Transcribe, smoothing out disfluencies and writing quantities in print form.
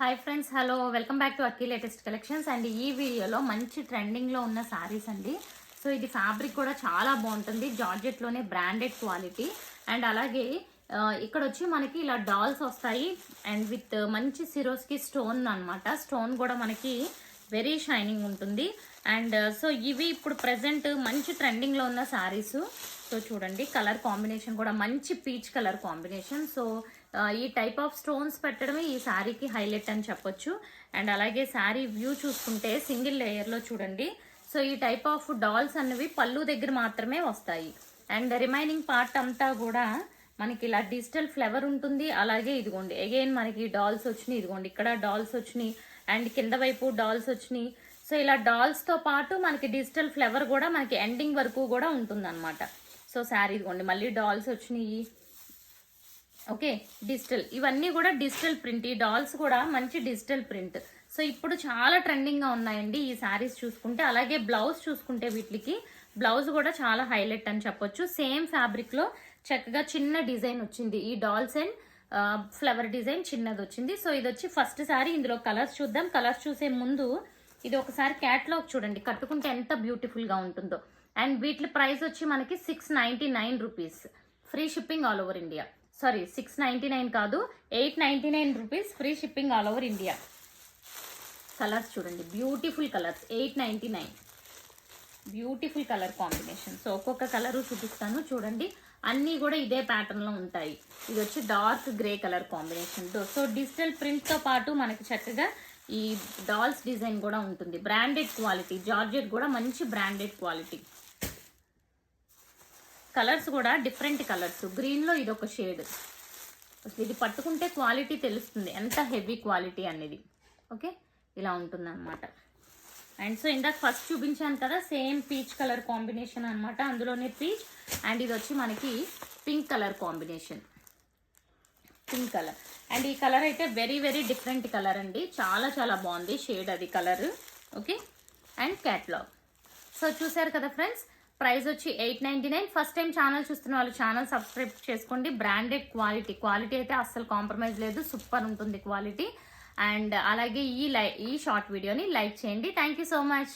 Hi friends, hello, welcome back to అక్కీ latest collections. And ఈ వీడియోలో మంచి ట్రెండింగ్లో ఉన్న శారీస్ అండి. సో ఇది ఫ్యాబ్రిక్ కూడా చాలా బాగుంటుంది, జార్జెట్లోనే బ్రాండెడ్ క్వాలిటీ. అండ్ అలాగే ఇక్కడ వచ్చి మనకి ఇలా డాల్స్ వస్తాయి అండ్ విత్ మంచి సిరోస్కి స్టోన్ అనమాట. స్టోన్ కూడా మనకి వెరీ షైనింగ్ ఉంటుంది. అండ్ సో ఇవి ఇప్పుడు ప్రెసెంట్ మంచి ట్రెండింగ్లో ఉన్న శారీస్. సో చూడండి, కలర్ కాంబినేషన్ కూడా మంచి పీచ్ కలర్ కాంబినేషన్. సో ఈ టైప్ ఆఫ్ స్టోన్స్ పెట్టడమే ఈ శారీకి హైలైట్ అని చెప్పొచ్చు. అండ్ అలాగే శారీ వ్యూ చూసుకుంటే సింగిల్ లేయర్లో చూడండి. సో ఈ టైప్ ఆఫ్ డాల్స్ అనేవి పళ్ళు దగ్గర మాత్రమే వస్తాయి. అండ్ రిమైనింగ్ పార్ట్ అంతా కూడా మనకి ఇలా డిజిటల్ ఫ్లవర్ ఉంటుంది. అలాగే ఇదిగోండి అగైన్ మనకి డాల్స్ వచ్చినాయి, ఇదిగోండి ఇక్కడ డాల్స్ వచ్చినాయి అండ్ కింద వైపు డాల్స్ వచ్చినాయి. సో ఇలా డాల్స్తో పాటు మనకి డిజిటల్ ఫ్లవర్ కూడా మనకి ఎండింగ్ వరకు కూడా ఉంటుంది అనమాట. సో శారీ ఇదిగోండి మళ్ళీ డాల్స్ వచ్చినాయి. ఓకే, డిజిటల్, ఇవన్నీ కూడా డిజిటల్ ప్రింట్. ఈ డాల్స్ కూడా మంచి డిజిటల్ ప్రింట్. సో ఇప్పుడు చాలా ట్రెండింగ్గా ఉన్నాయండి ఈ శారీస్ చూసుకుంటే. అలాగే బ్లౌజ్ చూసుకుంటే వీటికి బ్లౌజ్ కూడా చాలా హైలైట్ అని చెప్పొచ్చు. సేమ్ ఫ్యాబ్రిక్లో చక్కగా చిన్న డిజైన్ వచ్చింది. ఈ డాల్స్ అండ్ ఫ్లవర్ డిజైన్ చిన్నది వచ్చింది. సో ఇది వచ్చి ఫస్ట్ శారీ. ఇందులో కలర్స్ చూద్దాం. కలర్స్ చూసే ముందు ఇది ఒకసారి క్యాటలాగ్ చూడండి, కట్టుకుంటే ఎంత బ్యూటిఫుల్గా ఉంటుందో. అండ్ వీటి ప్రైస్ వచ్చి మనకి 699 rupees, free shipping all over India. Sorry, 699 కాదు, 899 rupees, free shipping all over India. Colours చూడండి, beautiful colours, 899, beautiful colour combination. So ఒక్కొక్క కలరు చూపిస్తాను చూడండి. అన్నీ కూడా ఇదే ప్యాటర్న్లో ఉంటాయి. ఇది వచ్చి dark grey colour combination. So digital ప్రింట్తో పాటు మనకి చక్కగా ఈ డాల్స్ డిజైన్ కూడా ఉంటుంది. బ్రాండెడ్ క్వాలిటీ, జార్జెట్ కూడా మంచి బ్రాండెడ్ క్వాలిటీ. కలర్స్ కూడా డిఫరెంట్ కలర్స్. గ్రీన్లో ఇది ఒక షేడ్. ఇది పట్టుకుంటే క్వాలిటీ తెలుస్తుంది ఎంత హెవీ క్వాలిటీ అనేది. ఓకే, ఇలా ఉంటుంది అనమాట. అండ్ సో ఇందాక ఫస్ట్ చూపించాను కదా, సేమ్ పీచ్ కలర్ కాంబినేషన్ అనమాట. అందులోనే పీచ్. అండ్ ఇది వచ్చి మనకి pink colour combination, pink colour. And ఈ కలర్ అయితే వెరీ వెరీ డిఫరెంట్ కలర్ అండి, చాలా చాలా బాగుంది షేడ్ అది colour. Okay, and catalogue. So చూసారు కదా ఫ్రెండ్స్, ప్రైస్ వచ్చి 899. ఫస్ట్ టైం ఛానల్ చూస్తున్న వాళ్ళు ఛానల్ సబ్స్క్రైబ్ చేసుకోండి. బ్రాండెడ్ క్వాలిటీ, క్వాలిటీ అయితే అస్సలు కాంప్రమైజ్ లేదు, సూపర్ ఉంటుంది క్వాలిటీ. అండ్ అలాగే ఈ షార్ట్ వీడియోని లైక్ చేయండి. Thank you so much.